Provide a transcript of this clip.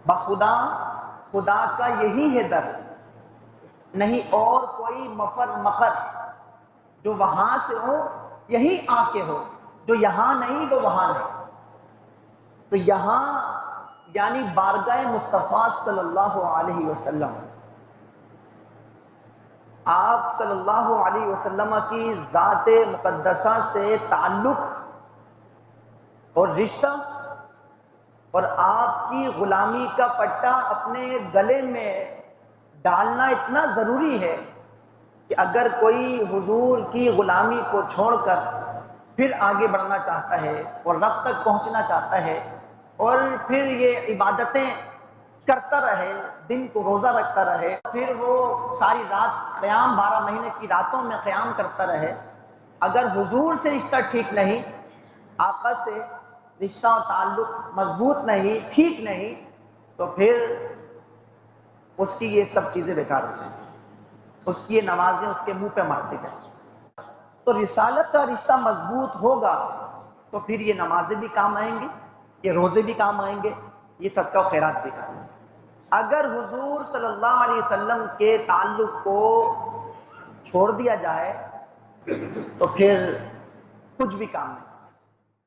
بخدا خدا کا یہی ہے در، نہیں اور کوئی مفر مقر، جو وہاں سے ہو یہی آ کے ہو، جو یہاں نہیں وہ وہاں نہیں۔ تو یہاں یعنی بارگاہ مصطفیٰ صلی اللہ علیہ وسلم، آپ صلی اللہ علیہ وسلم کی ذات مقدسہ سے تعلق اور رشتہ اور آپ کی غلامی کا پٹا اپنے گلے میں ڈالنا اتنا ضروری ہے کہ اگر کوئی حضور کی غلامی کو چھوڑ کر پھر آگے بڑھنا چاہتا ہے اور رب تک پہنچنا چاہتا ہے اور پھر یہ عبادتیں کرتا رہے، دن کو روزہ رکھتا رہے، پھر وہ ساری رات قیام 12 مہینے کی راتوں میں قیام کرتا رہے، اگر حضور سے رشتہ ٹھیک نہیں، آقا سے رشتہ اور تعلق مضبوط نہیں، ٹھیک نہیں، تو پھر اس کی یہ سب چیزیں بیکار ہو جائیں، اس کی یہ نمازیں اس کے منہ پہ مارتی جائیں۔ تو رسالت کا رشتہ مضبوط ہوگا تو پھر یہ نمازیں بھی کام آئیں گی، یہ روزے بھی کام آئیں گے، یہ صدقہ و خیرات بھی کام آئیں گے۔ اگر حضور صلی اللہ علیہ وسلم کے تعلق کو چھوڑ دیا جائے تو پھر کچھ بھی کام نہیں۔